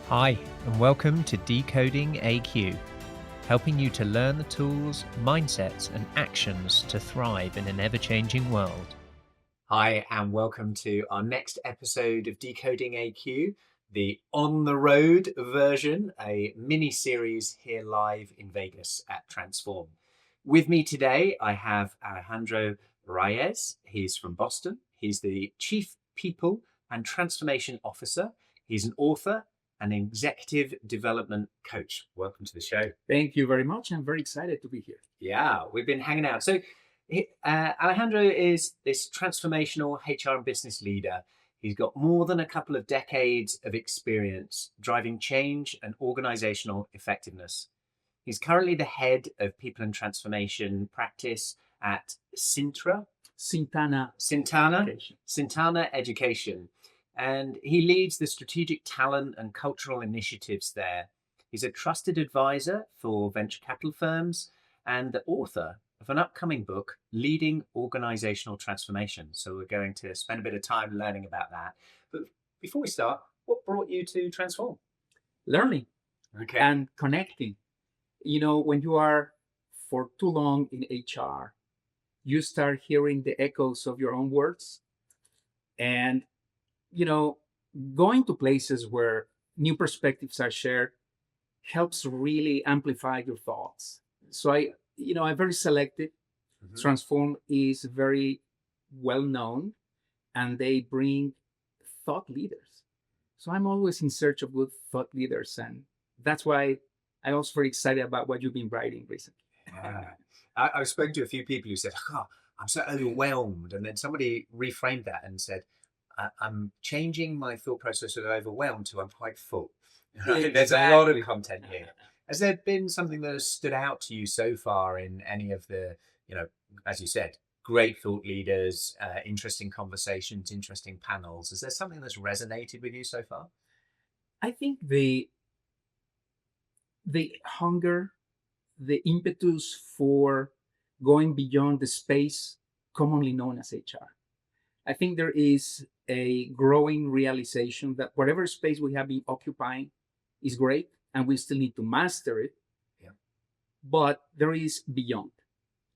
Hi, and welcome to Decoding AQ, helping you to learn the tools, mindsets, and actions to thrive in an ever-changing world. Hi, and welcome to our next episode of Decoding AQ, the on the road version, a mini series here live in Vegas at Transform. With me today, I have Alejandro Reyes. He's from Boston. He's the Chief People and Transformation Officer. He's an author and executive development coach. Welcome to the show. Thank you very much. I'm very excited to be here. Yeah, we've been hanging out. So Alejandro is this transformational HR and business leader. He's got more than a couple of decades of experience driving change and organizational effectiveness. He's currently the head of people and transformation practice at Cintana Education. Cintana Education. And he leads the strategic talent and cultural initiatives there. He's a trusted advisor for venture capital firms and the author of an upcoming book, Leading Organizational Transformation. So we're going to spend a bit of time learning about that. But before we start, what brought you to Transform? Learning and connecting. You know, when you are for too long in HR, you start hearing the echoes of your own words. And, you know, going to places where new perspectives are shared helps really amplify your thoughts. So I'm very selective. Mm-hmm. Transform is very well known, and they bring thought leaders. So I'm always in search of good thought leaders, and that's why I'm also very excited about what you've been writing recently. Yeah. I've spoken to a few people who said, "Oh, I'm so overwhelmed," and then somebody reframed that and said, "I'm changing my thought process of overwhelmed to I'm quite full." Right? There's a lot of content here. Has there been something that has stood out to you so far in any of the, as you said, great thought leaders, interesting conversations, interesting panels? Is there something that's resonated with you so far? I think the hunger, the impetus for going beyond the space commonly known as HR. I think there is a growing realization that whatever space we have been occupying is great, and we still need to master it. Yeah. But there is beyond.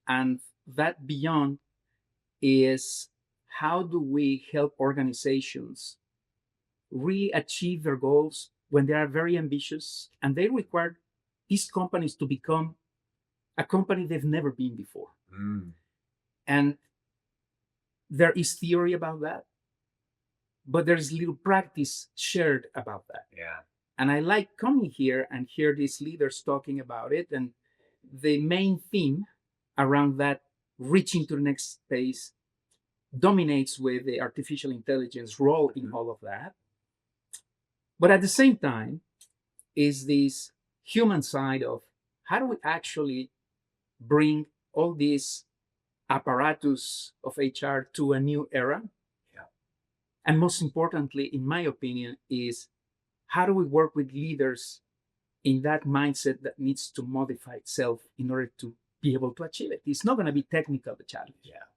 And that beyond is how do we help organizations really achieve their goals when they are very ambitious and they require these companies to become a company they've never been before. Mm. And there is theory about that, but there's little practice shared about that. Yeah. And I like coming here and hear these leaders talking about it. And the main theme around that, reaching to the next space, dominates with the artificial intelligence role in all of that. But at the same time, is this human side of how do we actually bring all this apparatus of HR to a new era? Yeah. And most importantly, in my opinion, is how do we work with leaders in that mindset that needs to modify itself in order to be able to achieve it? It's not going to be technical, the challenge. Yeah.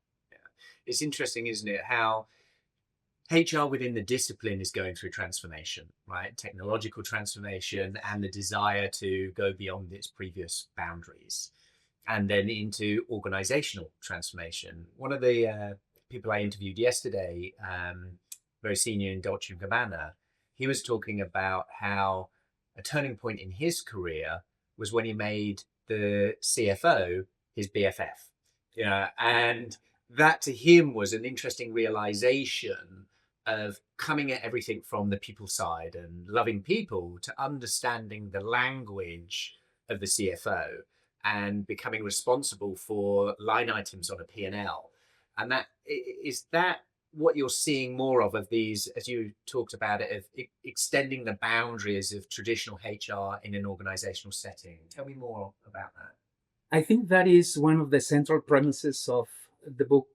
It's interesting, isn't it, how HR within the discipline is going through transformation, right? Technological transformation and the desire to go beyond its previous boundaries, and then into organizational transformation. One of the people I interviewed yesterday, very senior in Dolce & Gabbana, he was talking about how a turning point in his career was when he made the CFO his BFF, and that to him was an interesting realization of coming at everything from the people side and loving people to understanding the language of the CFO and becoming responsible for line items on a P&L. And that what you're seeing more of these, as you talked about it, of extending the boundaries of traditional HR in an organizational setting. Tell me more about that. I think that is one of the central premises of the book,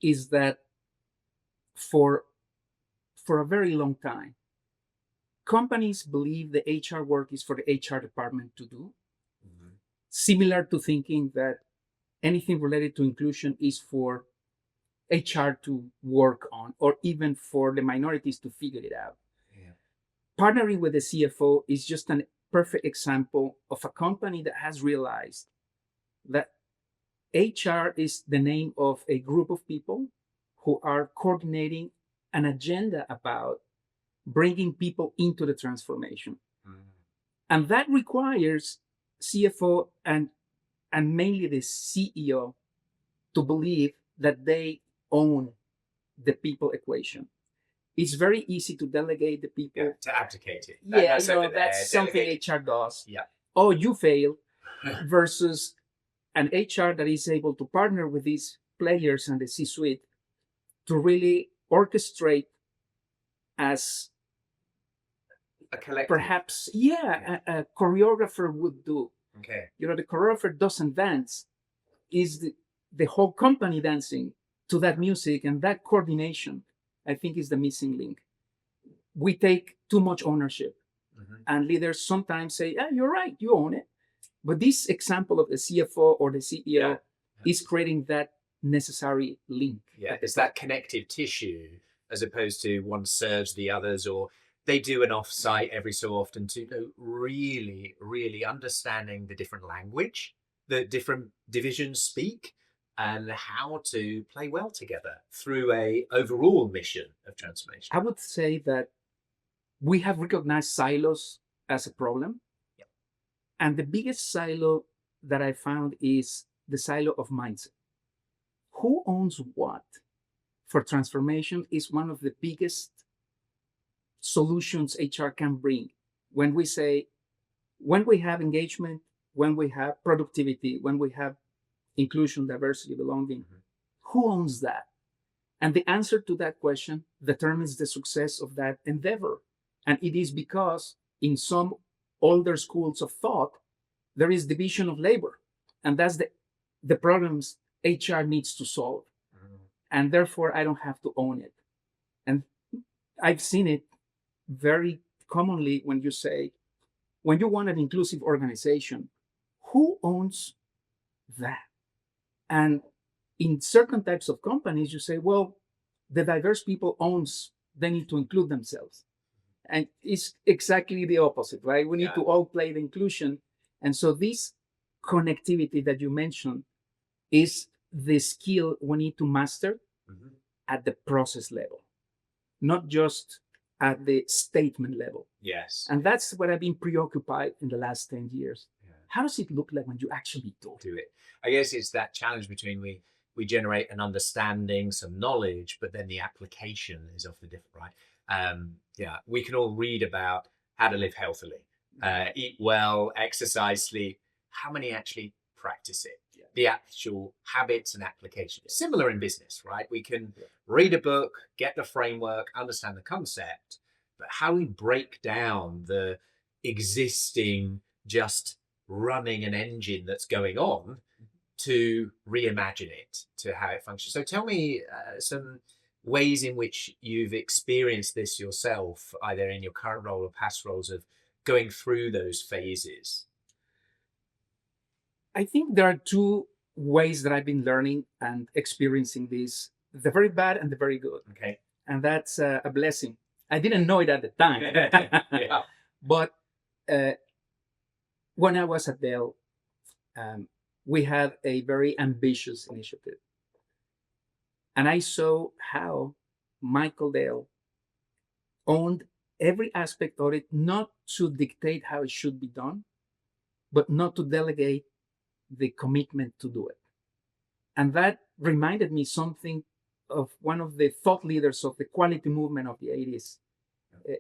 is that for a very long time, companies believe the HR work is for the HR department to do, mm-hmm. Similar to thinking that anything related to inclusion is for HR to work on, or even for the minorities to figure it out. Yeah. partnering with the CFO is just a perfect example of a company that has realized that HR is the name of a group of people who are coordinating an agenda about bringing people into the transformation. And that requires CFO and mainly the CEO to believe that they own the people equation. It's very easy to delegate the people. Yeah, to abdicate it. That's something HR does. Yeah. Oh, you failed, versus an HR that is able to partner with these players and the C-suite to really orchestrate as a collective. Perhaps, a choreographer would do. Okay. The choreographer doesn't dance. Is the whole company dancing to that music, and that coordination, I think, is the missing link. We take too much ownership, and leaders sometimes say, you're right, you own it. But this example of the CFO or the CEO is creating that necessary link. Yeah, it's that connective tissue as opposed to one serves the others, or they do an offsite every so often to really, really understanding the different language that different divisions speak and how to play well together through a overall mission of transformation. I would say that we have recognized silos as a problem. Yep. And the biggest silo that I found is the silo of mindset. Who owns what for transformation is one of the biggest solutions HR can bring. When we have engagement, when we have productivity, when we have inclusion, diversity, belonging, who owns that? And the answer to that question determines the success of that endeavor. And it is because in some older schools of thought, there is division of labor. And that's the problems HR needs to solve. And therefore, I don't have to own it. And I've seen it very commonly when you want an inclusive organization, who owns that? And in certain types of companies, you say, well, the diverse people they need to include themselves. And it's exactly the opposite, right? We need to all play the inclusion. And so this connectivity that you mentioned is the skill we need to master at the process level, not just at the statement level. Yes. And that's what I've been preoccupied in the last 10 years. Yeah. How does it look like when you actually do it? I guess it's that challenge between we generate an understanding, some knowledge, but then the application is often different, right? We can all read about how to live healthily, eat well, exercise, sleep. How many actually practice it? Yeah. The actual habits and application. Similar in business, right? We can read a book, get the framework, understand the concept, but how we break down the existing, just running an engine that's going on to reimagine it to how it functions. So tell me some ways in which you've experienced this yourself, either in your current role or past roles, of going through those phases. I think there are two ways that I've been learning and experiencing this, the very bad and the very good. Okay. And that's a blessing. I didn't know it at the time. Yeah. But when I was at Dell, we had a very ambitious initiative. And I saw how Michael Dell owned every aspect of it, not to dictate how it should be done, but not to delegate the commitment to do it. And that reminded me something of one of the thought leaders of the quality movement of the 80s.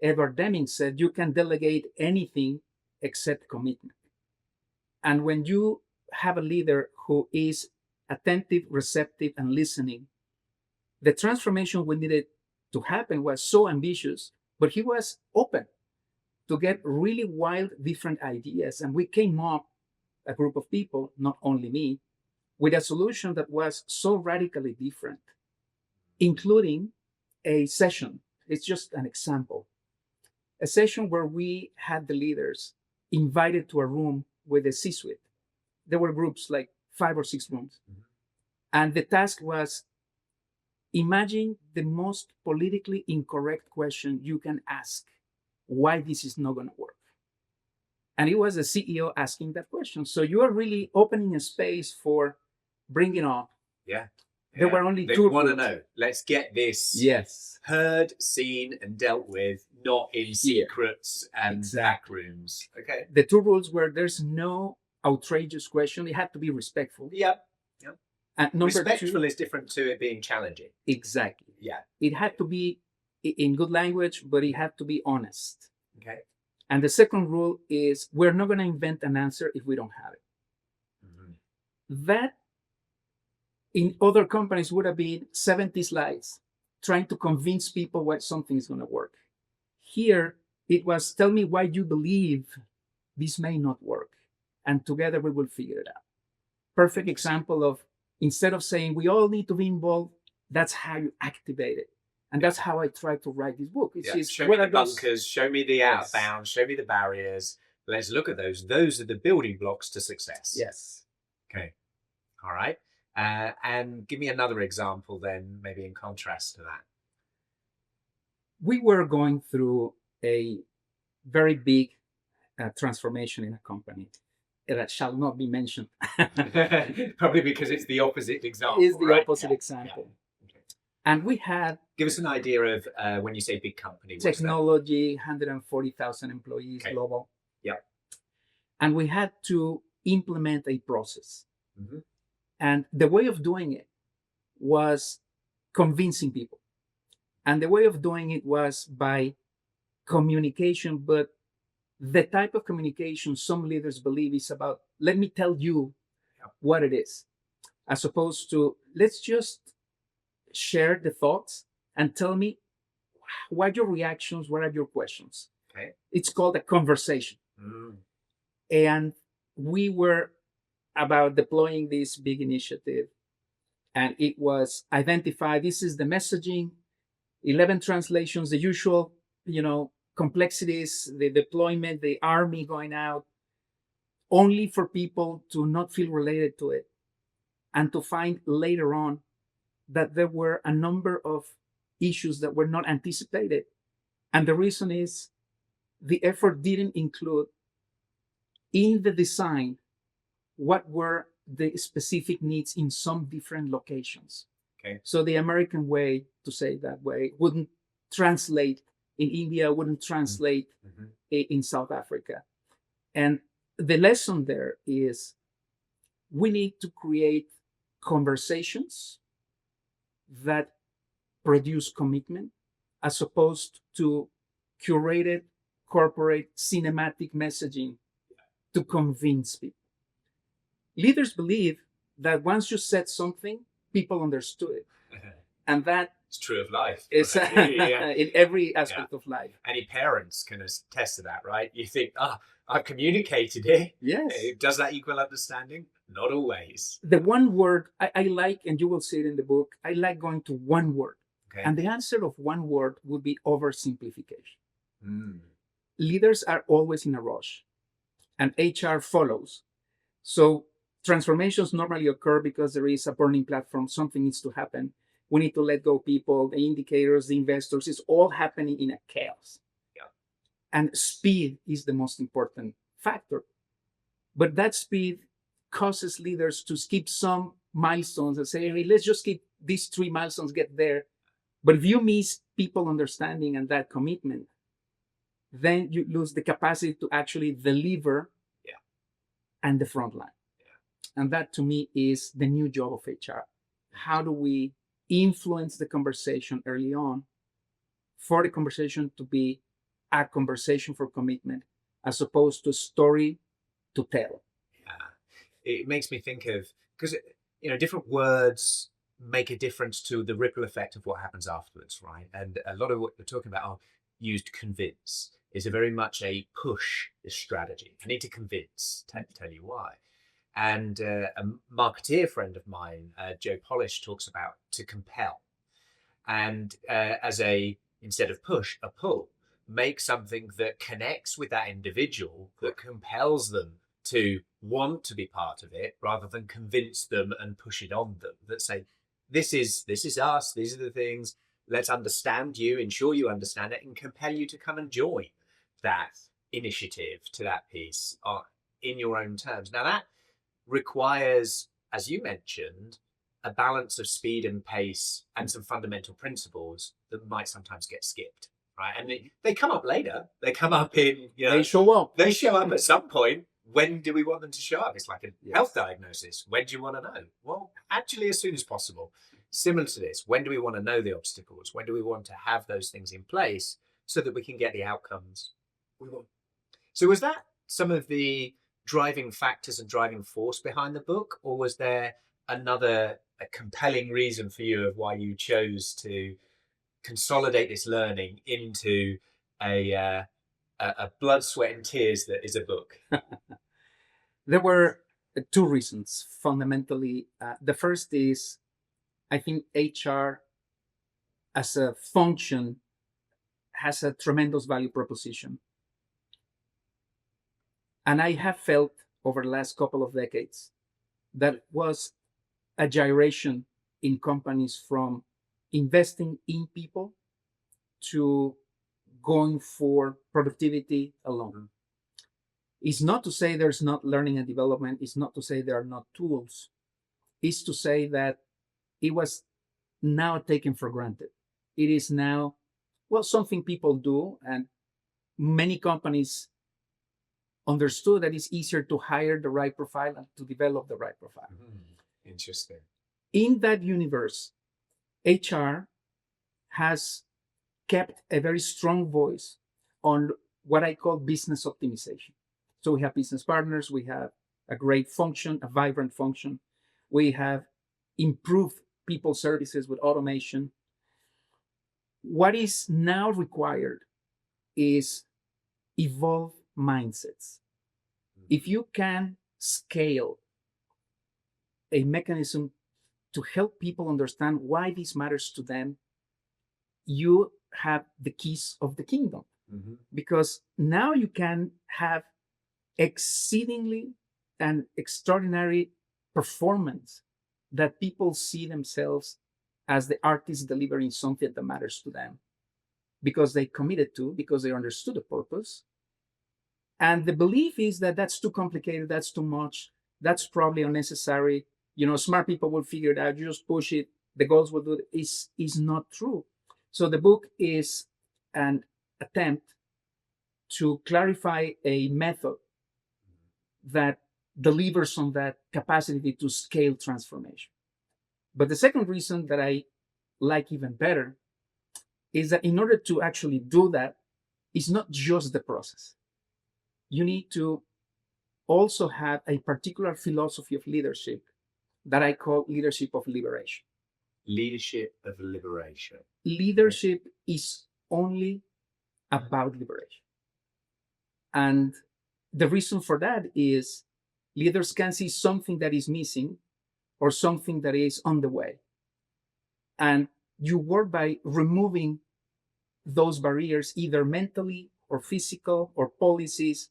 Edward Deming said, you can delegate anything except commitment. And when you have a leader who is attentive, receptive, and listening, the transformation we needed to happen was so ambitious, but he was open to get really wild, different ideas. And we came up, a group of people, not only me, with a solution that was so radically different, including a session. It's just an example. A session where we had the leaders invited to a room with a C-suite. There were groups, like 5 or 6 rooms. And the task was, imagine the most politically incorrect question you can ask why this is not going to work. And it was the CEO asking that question. So you are really opening a space for bringing on. Yeah. There were only they two want to rules. know. Let's get this Yes. heard, seen, and dealt with, not in secrets and back rooms. Okay. The two rules were there's no outrageous question. It had to be respectful. Yep. And number respectful two, is different to it being challenging. Exactly. Yeah. It had to be in good language, but it had to be honest. Okay. And the second rule is we're not going to invent an answer if we don't have it. Mm-hmm. That in other companies would have been 70 slides trying to convince people why something is going to work. Here, it was tell me why you believe this may not work. And together we will figure it out. Perfect example of instead of saying we all need to be involved, that's how you activate it. And that's how I try to write this book. It's show me the bunkers, show me the outbound, show me the barriers. Let's look at those. Those are the building blocks to success. Yes. Okay. All right. And give me another example then, maybe in contrast to that. We were going through a very big transformation in a company that shall not be mentioned. Probably because it's the opposite example. It's the opposite example. Yeah. Okay. And we had... Give us an idea of when you say big company. Technology, 140,000 employees, global. Yeah. And we had to implement a process. Mm-hmm. And the way of doing it was convincing people. And the way of doing it was by communication, but the type of communication some leaders believe is about, let me tell you what it is, as opposed to, let's just share the thoughts and tell me what are your reactions, what are your questions. Okay. It's called a conversation. Mm. And we were about deploying this big initiative, and it was identify, this is the messaging, 11 translations, the usual, complexities, the deployment, the army going out, only for people to not feel related to it, and to find later on that there were a number of issues that were not anticipated. And the reason is the effort didn't include in the design what were the specific needs in some different locations. Okay. So the American way, to say it that way, wouldn't translate in India, wouldn't translate in South Africa. And the lesson there is we need to create conversations that produce commitment as opposed to curated corporate cinematic messaging to convince people. Leaders believe that once you said something, people understood it. And that it's true of life. It's in every aspect of life. Any parents can attest to that, right? You think, I've communicated it. Yes. Does that equal understanding? Not always. The one word I like, and you will see it in the book, I like going to one word. Okay. And the answer of one word would be oversimplification. Mm. Leaders are always in a rush, and HR follows. So transformations normally occur because there is a burning platform, something needs to happen. We need to let go people, the indicators, the investors, it's all happening in a chaos. Yeah. And speed is the most important factor. But that speed causes leaders to skip some milestones and say, hey, let's just keep these 3 milestones, get there. But if you miss people understanding and that commitment, then you lose the capacity to actually deliver and the front line. Yeah. And that to me is the new job of HR. How do we influence the conversation early on for the conversation to be a conversation for commitment as opposed to a story to tell? Yeah. It makes me think of, because different words make a difference to the ripple effect of what happens afterwards, right? And a lot of what you're talking about used convince is a very much a push strategy. I need to convince, tell you why. And a marketeer friend of mine, Joe Polish, talks about to compel. And as instead of push, a pull. Make something that connects with that individual, that compels them to want to be part of it, rather than convince them and push it on them. That say, this is us, these are the things, let's understand you, ensure you understand it, and compel you to come and join. that initiative to that piece in your own terms. Now that requires, as you mentioned, a balance of speed and pace and some fundamental principles that might sometimes get skipped, right? And they come up later. They come up in, They show up. They show up at some point. When do we want them to show up? It's like a health diagnosis. When do you want to know? Well, actually, as soon as possible. Similar to this, when do we want to know the obstacles? When do we want to have those things in place so that we can get the outcomes we want? So was that some of the driving factors and driving force behind the book, or was there a compelling reason for you of why you chose to consolidate this learning into a blood, sweat, and tears that is a book? There were two reasons fundamentally. The first is, I think HR as a function has a tremendous value proposition. And I have felt over the last couple of decades that was a gyration in companies from investing in people to going for productivity alone. Mm-hmm. It's not to say there's not learning and development. It's not to say there are not tools. It's to say that it was now taken for granted. It is now, well, something people do, and many companies understood that it's easier to hire the right profile and to develop the right profile. Mm-hmm. Interesting. In that universe, HR has kept a very strong voice on what I call business optimization. So we have business partners, we have a great function, a vibrant function. We have improved people services with automation. What is now required is evolve mindsets. If you can scale a mechanism to help people understand why this matters to them, you have the keys of the kingdom. Mm-hmm. Because now you can have exceedingly and extraordinary performance that people see themselves as the artists delivering something that matters to them because they committed to, because they understood the purpose. And the belief is that that's too complicated, that's too much, that's probably unnecessary. Smart people will figure it out, you just push it, the goals will do it. Is not true. So the book is an attempt to clarify a method that delivers on that capacity to scale transformation. But the second reason that I like even better is that in order to actually do that, it's not just the process. You need to also have a particular philosophy of leadership that I call leadership of liberation. Leadership of liberation. Leadership is only about liberation. And the reason for that is leaders can see something that is missing or something that is on the way. And you work by removing those barriers, either mentally or physical or policies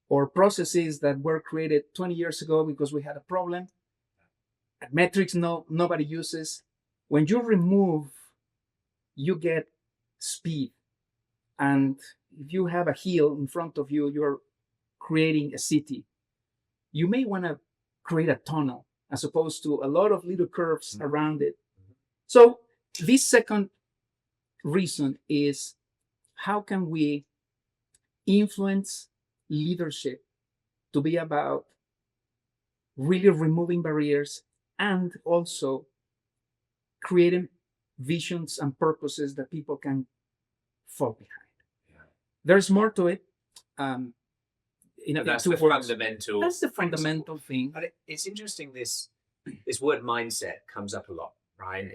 or processes that were created 20 years ago because we had a problem. Metrics nobody uses. When you remove, you get speed. And if you have a hill in front of you, you're creating a city. You may want to create a tunnel as opposed to a lot of little curves around it. So this second reason is, how can we influence leadership to be about really removing barriers and also creating visions and purposes that people can fall behind. Yeah. There's more to it. That's the fundamental. That's the fundamental thing. But it's interesting. This word mindset comes up a lot, right?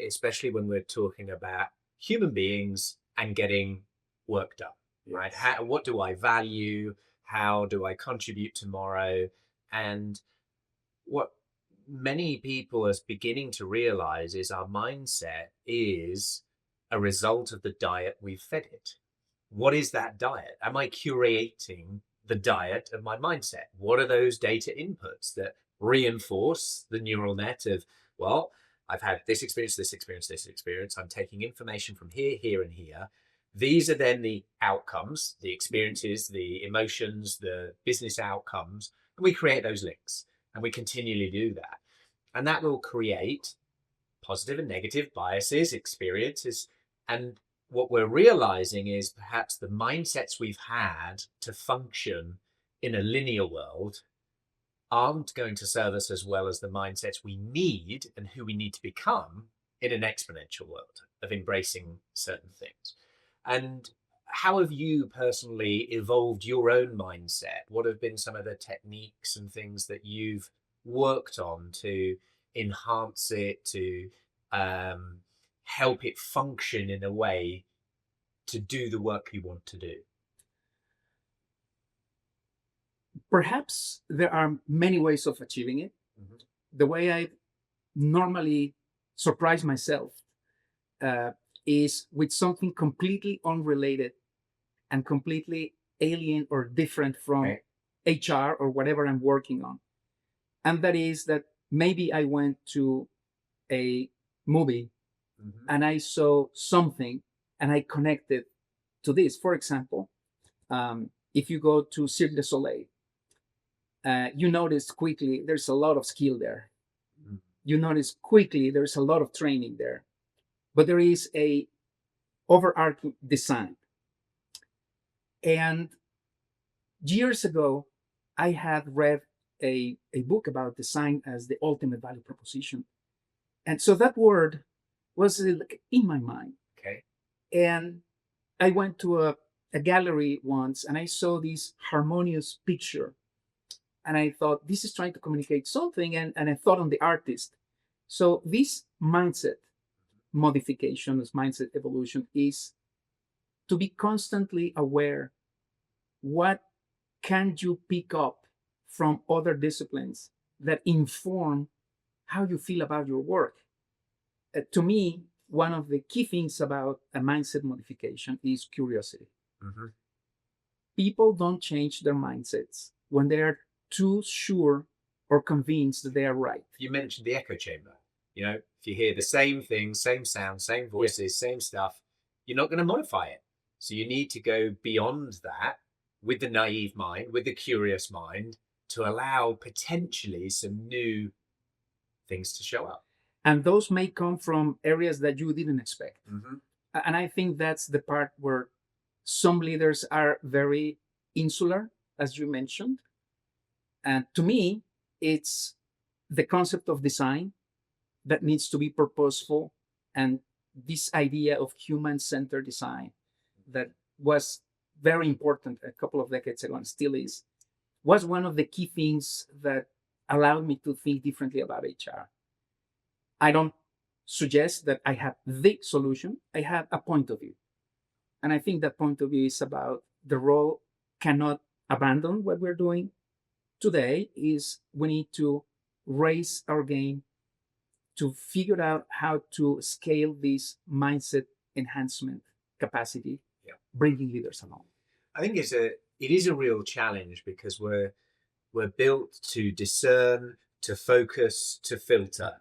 Especially when we're talking about human beings and getting work done, right? What do I value? How do I contribute tomorrow? And what many people are beginning to realize is our mindset is a result of the diet we've fed it. What is that diet? Am I curating the diet of my mindset? What are those data inputs that reinforce the neural net of, well, I've had this experience, this experience, this experience. I'm taking information from here, here, and here. These are then the outcomes, the experiences, the emotions, the business outcomes, and we create those links, and we continually do that. And that will create positive and negative biases, experiences. And what we're realizing is perhaps the mindsets we've had to function in a linear world aren't going to serve us as well as the mindsets we need and who we need to become in an exponential world of embracing certain things. And how have you personally evolved your own mindset? What have been some of the techniques and things that you've worked on to enhance it, to help it function in a way to do the work you want to do? Perhaps there are many ways of achieving it. Mm-hmm. The way I normally surprise myself is with something completely unrelated and completely alien or different from HR or whatever I'm working on. And that is that maybe I went to a movie and I saw something and I connected to this. For example, if you go to Cirque du Soleil, you notice quickly there's a lot of skill there. You notice quickly there's a lot of training there, but there is a overarching design. And years ago, I had read a book about design as the ultimate value proposition. And so that word was like in my mind. Okay. And I went to a gallery once and I saw this harmonious picture. And I thought, this is trying to communicate something. And I thought on the artist. So this mindset modification, this mindset evolution is to be constantly aware. What can you pick up from other disciplines that inform how you feel about your work? To me, one of the key things about a mindset modification is curiosity. Mm-hmm. People don't change their mindsets when they are too sure or convinced that they are right. You mentioned the echo chamber. You know, if you hear the same thing, same sound, same voices, same stuff, you're not going to modify it. So you need to go beyond that with the naive mind, with the curious mind, to allow potentially some new things to show up. And those may come from areas that you didn't expect. Mm-hmm. And I think that's the part where some leaders are very insular, as you mentioned. And to me, it's the concept of design that needs to be purposeful, and this idea of human-centered design that was very important a couple of decades ago and still is, was one of the key things that allowed me to think differently about HR. I don't suggest that I have the solution. I have a point of view. And I think that point of view is about the role cannot abandon what we're doing today. Is we need to raise our game to figure out how to scale this mindset enhancement capacity, bringing leaders along. I think it is a real challenge because we're built to discern, to focus, to filter.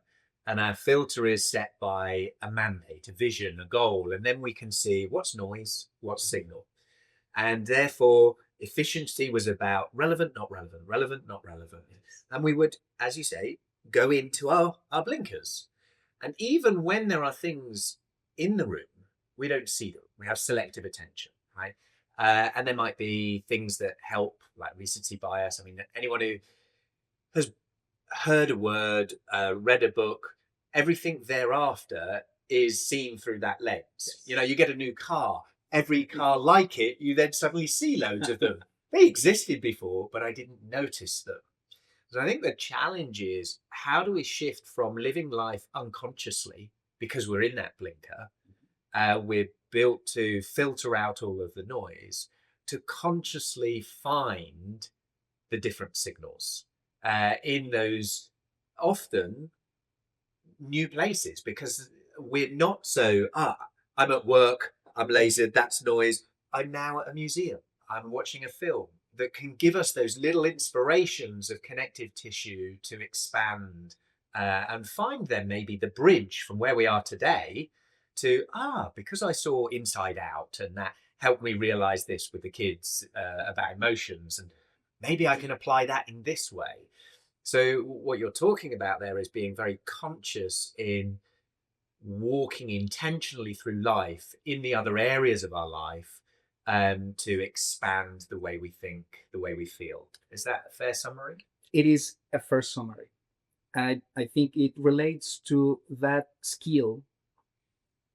And our filter is set by a mandate, a vision, a goal. And then we can see what's noise, what's signal. And therefore, efficiency was about relevant, not relevant, relevant, not relevant. And we would, as you say, go into our blinkers. And even when there are things in the room, we don't see them. We have selective attention, right? And there might be things that help, like recency bias. I mean, anyone who has heard a word, read a book, everything thereafter is seen through that lens. Yes. You know, you get a new car, every car like it, you then suddenly see loads of them. They existed before, but I didn't notice them. So I think the challenge is, how do we shift from living life unconsciously because we're in that blinker, we're built to filter out all of the noise, to consciously find the different signals in those often new places, because we're not so, I'm at work, I'm lasered, that's noise. I'm now at a museum, I'm watching a film that can give us those little inspirations of connective tissue to expand and find then maybe the bridge from where we are today to, because I saw Inside Out and that helped me realize this with the kids about emotions, and maybe I can apply that in this way. So what you're talking about there is being very conscious in walking intentionally through life in the other areas of our life, to expand the way we think, the way we feel. Is that a fair summary? It is a first summary. I think it relates to that skill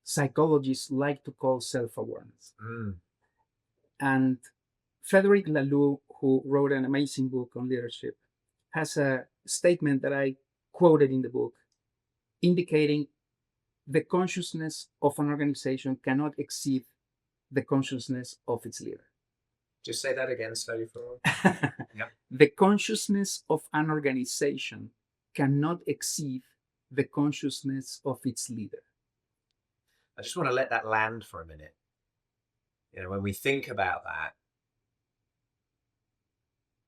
psychologists like to call self-awareness. And Frederick Laloux, who wrote an amazing book on leadership, has a statement that I quoted in the book, indicating the consciousness of an organization cannot exceed the consciousness of its leader. Just say that again slowly for all. Yep. The consciousness of an organization cannot exceed the consciousness of its leader. I just want to let that land for a minute. You know, when we think about that,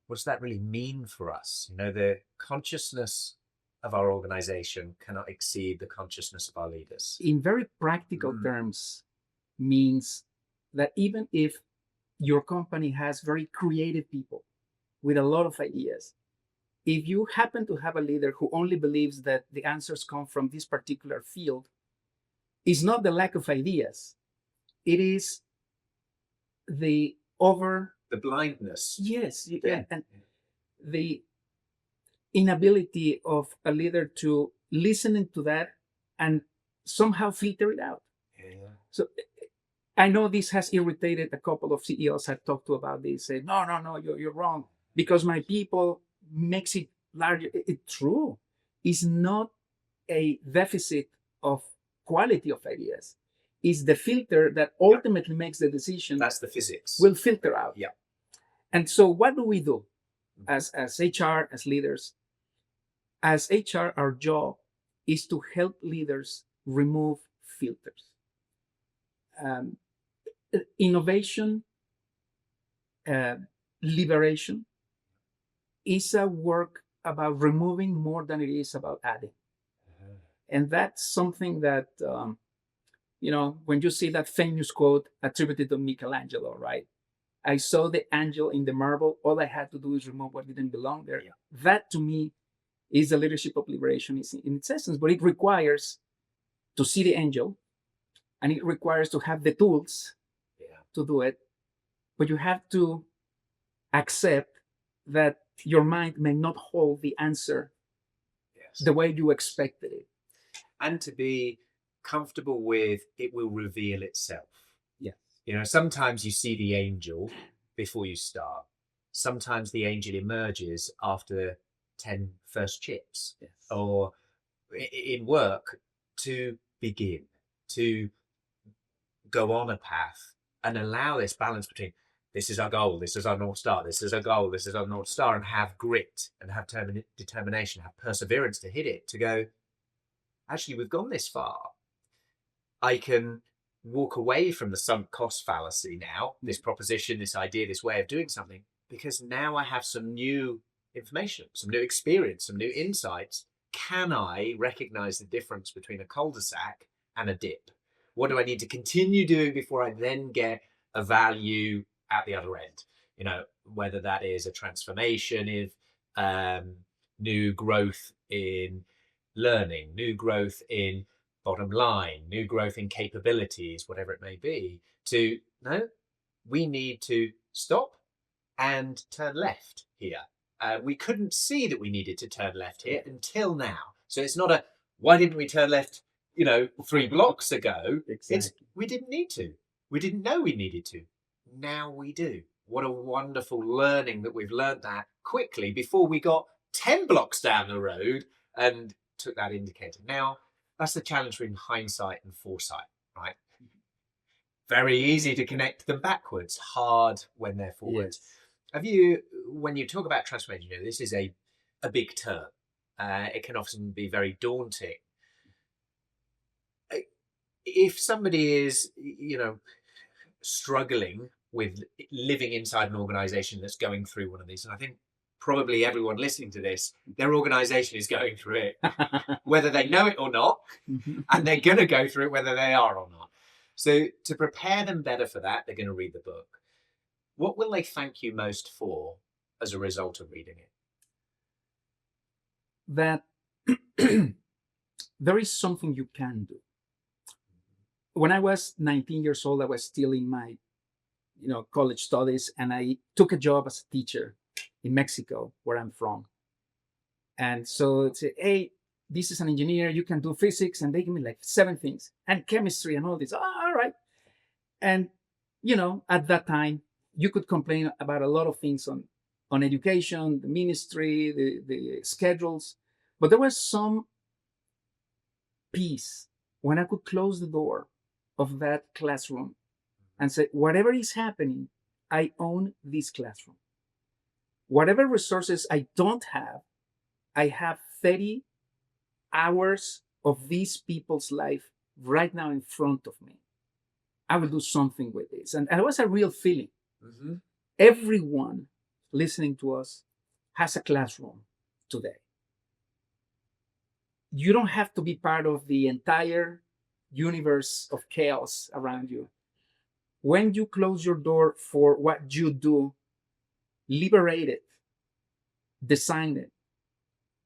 what does that really mean for us? You know, the consciousness of our organization cannot exceed the consciousness of our leaders. In very practical terms, means that even if your company has very creative people with a lot of ideas, if you happen to have a leader who only believes that the answers come from this particular field, it's not the lack of ideas. It is the blindness. Yes. Yeah. And the inability of a leader to listen to that and somehow filter it out. Yeah. So I know this has irritated a couple of CEOs I've talked to about this. Say, no, you're wrong, because my people makes it larger. It's true. It's not a deficit of quality of ideas. It's the filter that ultimately makes the decision. That's the physics. Will filter out. Yeah. And so what do we do as HR, as leaders? As HR, our job is to help leaders remove filters. Innovation, liberation is a work about removing more than it is about adding. And that's something that, when you see that famous quote attributed to Michelangelo, right? I saw the angel in the marble. All I had to do is remove what didn't belong there. Yeah. That, to me, is the leadership of liberation in its essence. But it requires to see the angel, and it requires to have the tools to do it. But you have to accept that your mind may not hold the answer the way you expected it. And to be comfortable with it will reveal itself. Yeah. You know, sometimes you see the angel before you start. Sometimes the angel emerges after 10 first chips. Yes. Or in work, to begin, to go on a path and allow this balance between this is our goal, this is our North Star, this is our goal, this is our North Star, and have grit and have determination, have perseverance to hit it, to go, actually, we've gone this far. I can walk away from the sunk cost fallacy now, this proposition, this idea, this way of doing something, because now I have some new information, some new experience, some new insights. Can I recognize the difference between a cul-de-sac and a dip? What do I need to continue doing before I then get a value at the other end? You know, whether that is a transformation, if new growth in learning, new growth in bottom line, new growth in capabilities, whatever it may be, we need to stop and turn left here. We couldn't see that we needed to turn left here until now. So it's not why didn't we turn left, 3 blocks ago? Exactly. It's, we didn't need to. We didn't know we needed to. Now we do. What a wonderful learning that we've learned that quickly before we got 10 blocks down the road and took that indicator. Now, that's the challenge between hindsight and foresight, right? Very easy to connect them backwards, hard when they're forwards. Yes. When you talk about transformation, this is a big term. It can often be very daunting. If somebody is, struggling with living inside an organization that's going through one of these, and I think probably everyone listening to this, their organization is going through it, whether they know it or not, and they're going to go through it whether they are or not. So to prepare them better for that, they're going to read the book. What will they thank you most for as a result of reading it? That there is something you can do. When I was 19 years old, I was still in my college studies, and I took a job as a teacher in Mexico, where I'm from. And so it's hey, this is an engineer, you can do physics, and they give me like 7 things, and chemistry and all this. All right. And at that time, you could complain about a lot of things on education, the ministry, the schedules, but there was some peace when I could close the door of that classroom and say, whatever is happening, I own this classroom. Whatever resources I don't have, I have 30 hours of these people's life right now in front of me. I will do something with this. And it was a real feeling. Mm-hmm. Everyone listening to us has a classroom today. You don't have to be part of the entire universe of chaos around you. When you close your door for what you do, liberate it, design it,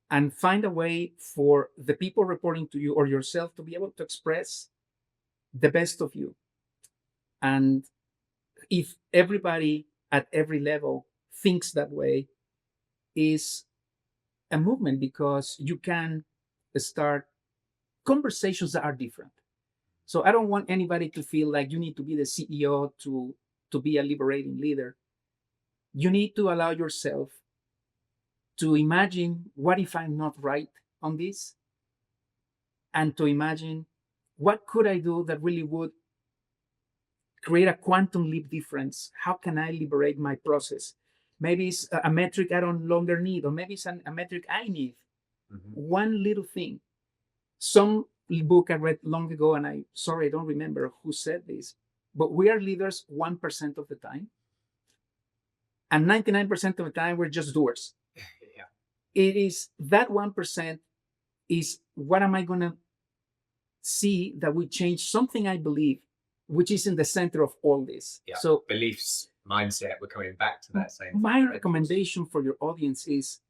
and find a way for the people reporting to you or yourself to be able to express the best of you. And if everybody at every level thinks that way, is a movement, because you can start conversations that are different. So I don't want anybody to feel like you need to be the CEO to be a liberating leader. You need to allow yourself to imagine, what if I'm not right on this? And to imagine, what could I do that really would create a quantum leap difference? How can I liberate my process? Maybe it's a metric I don't longer need, or maybe it's a metric I need. Mm-hmm. One little thing. Some book I read long ago, and I don't remember who said this, but we are leaders 1% of the time. And 99% of the time, we're just doers. Yeah. It is that 1% is, what am I going to see that will change something I believe, which is in the center of all this. Yeah. So beliefs, mindset, we're coming back to that same. My recommendation for your audience is,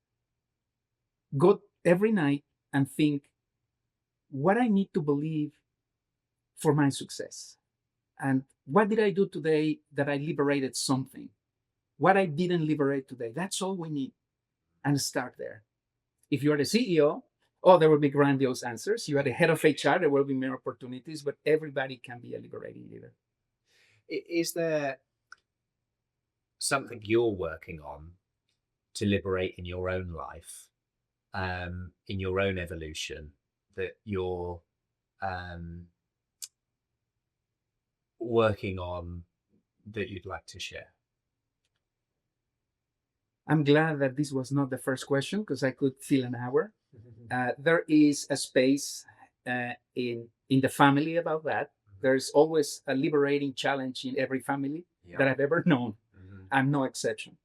go every night and think, what I need to believe for my success. And what did I do today that I liberated something? What I didn't liberate today. That's all we need. And start there. If you're the CEO, there will be grandiose answers. You are the head of HR, there will be more opportunities, but everybody can be a liberating leader. Is there something you're working on to liberate in your own life, in your own evolution, that you're working on, that you'd like to share? I'm glad that this was not the first question, because I could fill an hour. There is a space in the family about that. There's always a liberating challenge in every family that I've ever known. I'm no exception.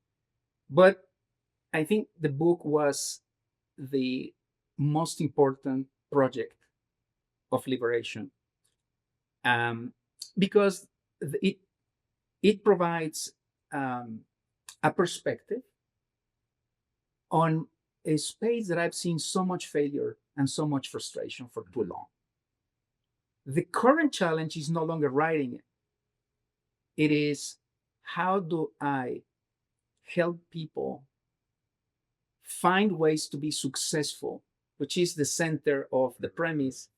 But I think the book was the most important project of liberation, because it provides a perspective on a space that I've seen so much failure and so much frustration for too long. The current challenge is no longer writing it. It is, how do I help people find ways to be successful, which is the center of the premise,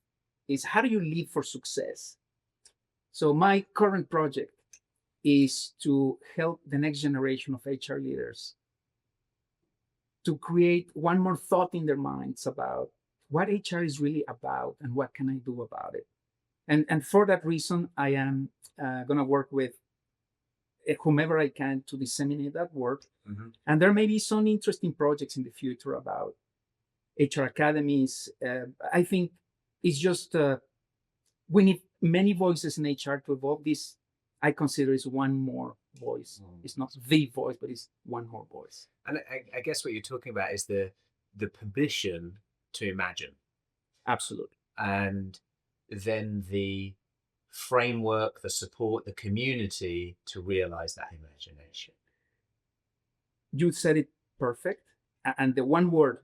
is how do you live for success? So my current project is to help the next generation of HR leaders to create one more thought in their minds about what HR is really about and what can I do about it. And for that reason, I am going to work with whomever I can to disseminate that work. Mm-hmm. And there may be some interesting projects in the future about HR academies. I think it's just, we need many voices in HR to evolve this. I consider is one more voice. Mm. It's not the voice, but it's one whole voice. And I guess what you're talking about is the permission to imagine, Absolutely. and then the framework, the support, the community to realize that imagination. You said it perfect. And the one word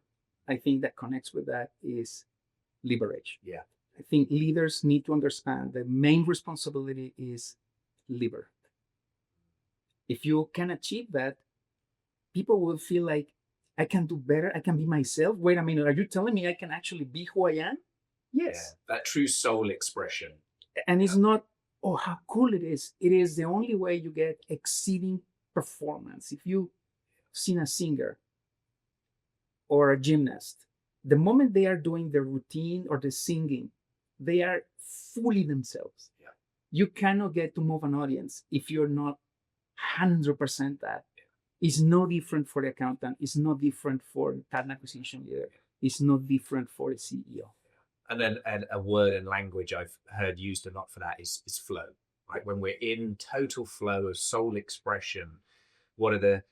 I think that connects with that is liberation. Yeah. I think leaders need to understand the main responsibility is liberate. If you can achieve that, people will feel like I can do better. I can be myself. Wait a minute. Are you telling me I can actually be who I am? Yes. Yeah, that true soul expression. And it's not, oh, how cool it is. It is the only way you get exceeding performance. If you've seen a singer or a gymnast, the moment they are doing the routine or the singing, they are fully themselves. Yeah. You cannot get to move an audience if you're not 100% that. Yeah. It's no different for the accountant. It's no different for talent acquisition leader. It's no different for a CEO. And then a word and language I've heard used a lot for that is flow. Right? When we're in total flow of soul expression, what are the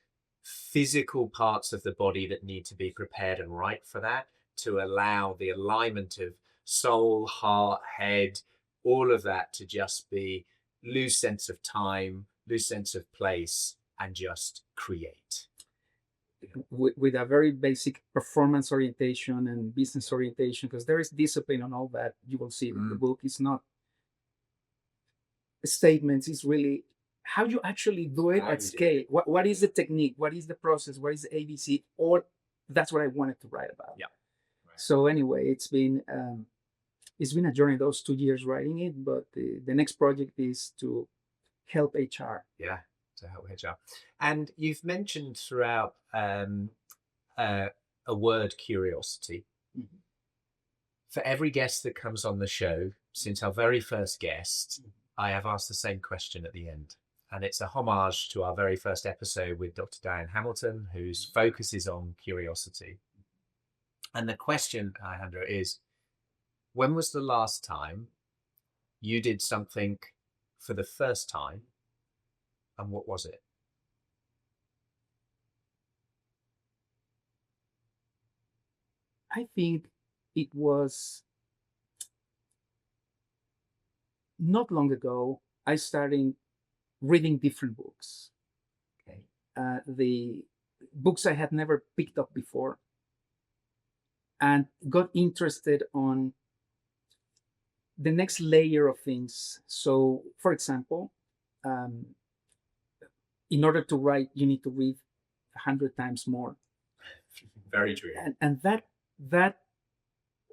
physical parts of the body that need to be prepared and right for that, to allow the alignment of soul, heart, head, all of that to just be lose sense of time, lose sense of place, and just create. With a very basic performance orientation and business orientation, because there is discipline on all that. You will see it in the book. It's not statements, it's really how you actually do it at scale. What is the technique? What is the process? What is the ABC? Or that's what I wanted to write about. Yeah. Right. So anyway, it's been a journey those 2 years writing it, but the next project is to help HR. Yeah, to help HR. And you've mentioned throughout a word, curiosity. Mm-hmm. For every guest that comes on the show, since our very first guest, I have asked the same question at the end. And it's a homage to our very first episode with Dr. Diane Hamilton, whose focus is on curiosity. And the question, Alejandro, is, when was the last time you did something for the first time, and what was it? I think it was not long ago. I started reading different books. Okay. The books I had never picked up before, and got interested on the next layer of things. So, for example, in order to write, you need to read 100 times more. Very true. And that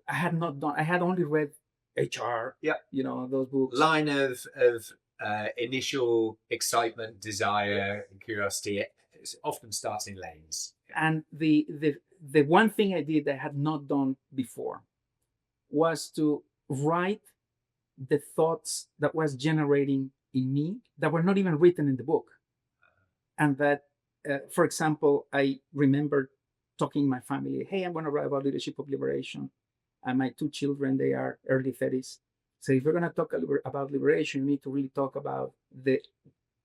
I had not done. I had only read HR. Yeah. Those books. Line of initial excitement, desire, and curiosity. It often starts in lanes. And the one thing I did that I had not done before was to write the thoughts that was generating in me that were not even written in the book. And that, for example, I remember talking to my family, hey, I'm going to write about leadership of liberation. And my 2 children, they are early 30s. So if we're going to talk about liberation, you need to really talk about the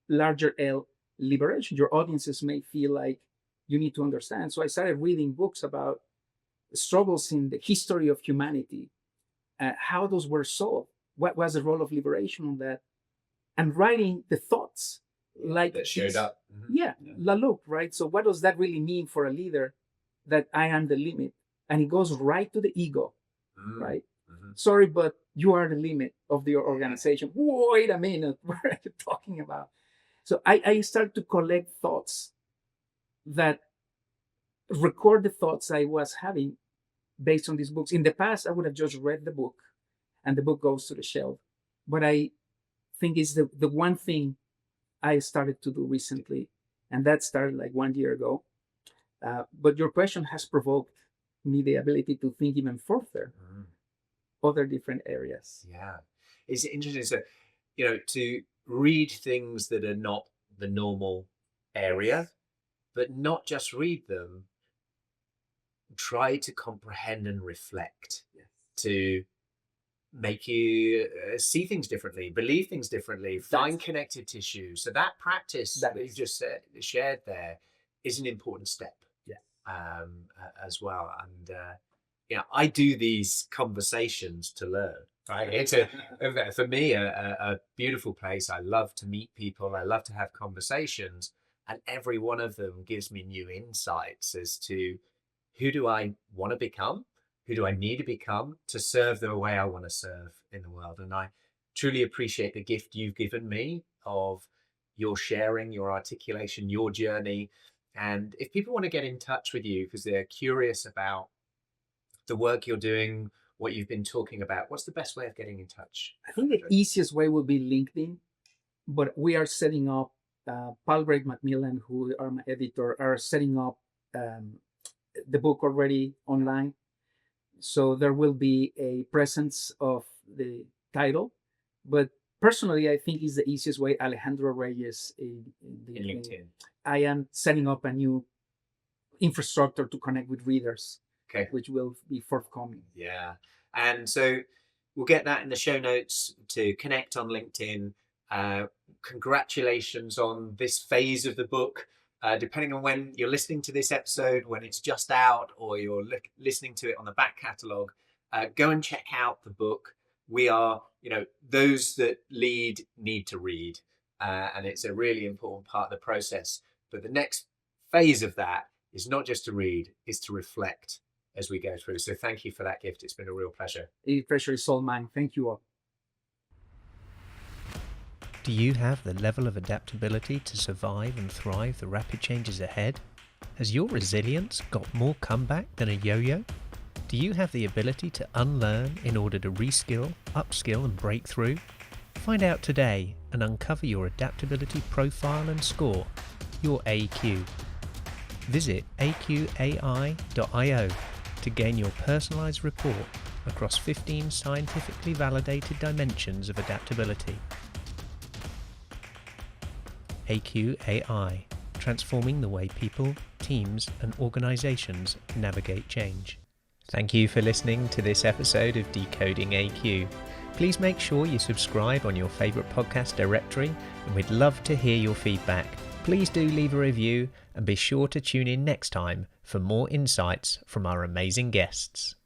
larger L, liberation. Your audiences may feel like you need to understand. So I started reading books about struggles in the history of humanity, how those were solved, what was the role of liberation on that, and writing the thoughts like that showed up. Mm-hmm. Yeah, look, right? So what does that really mean for a leader, that I am the limit? And it goes right to the ego, right? Mm-hmm. Sorry, but you are the limit of your organization. Wait a minute, what are you talking about? So I started to collect thoughts that record the thoughts I was having based on these books. In the past, I would have just read the book and the book goes to the shelf. But I think it's the one thing I started to do recently, and that started like 1 year ago. But your question has provoked me the ability to think even further, other different areas. Yeah. It's interesting. So, to read things that are not the normal area, but not just read them, try to comprehend and reflect, to make you see things differently, believe things differently, find connective tissue. So that practice that you just shared there is an important step, as well. And I do these conversations to learn. Right, it's for me a beautiful place. I love to meet people. I love to have conversations, and every one of them gives me new insights as to who do I want to become, who do I need to become to serve the way I want to serve in the world. And I truly appreciate the gift you've given me of your sharing, your articulation, your journey. And if people want to get in touch with you because they're curious about the work you're doing, what you've been talking about, what's the best way of getting in touch? I think the easiest way would be LinkedIn, but we are setting up, Palgrave Macmillan, who are my editor, are setting up the book already online. So there will be a presence of the title, but personally, I think is the easiest way. Alejandro Reyes in LinkedIn. I am setting up a new infrastructure to connect with readers, which will be forthcoming. Yeah. And so we'll get that in the show notes to connect on LinkedIn. Congratulations on this phase of the book. Depending on when you're listening to this episode, when it's just out or you're listening to it on the back catalogue, go and check out the book. We are, those that lead need to read. And it's a really important part of the process. But the next phase of that is not just to read, it's to reflect as we go through. So thank you for that gift. It's been a real pleasure. The pleasure is all mine. Thank you all. Do you have the level of adaptability to survive and thrive the rapid changes ahead? Has your resilience got more comeback than a yo-yo? Do you have the ability to unlearn in order to reskill, upskill and break through? Find out today and uncover your adaptability profile and score, your AQ. Visit AQai.io to gain your personalized report across 15 scientifically validated dimensions of adaptability. AQai, transforming the way people, teams, and organizations navigate change. Thank you for listening to this episode of Decoding AQ. Please make sure you subscribe on your favorite podcast directory, and we'd love to hear your feedback. Please do leave a review and be sure to tune in next time for more insights from our amazing guests.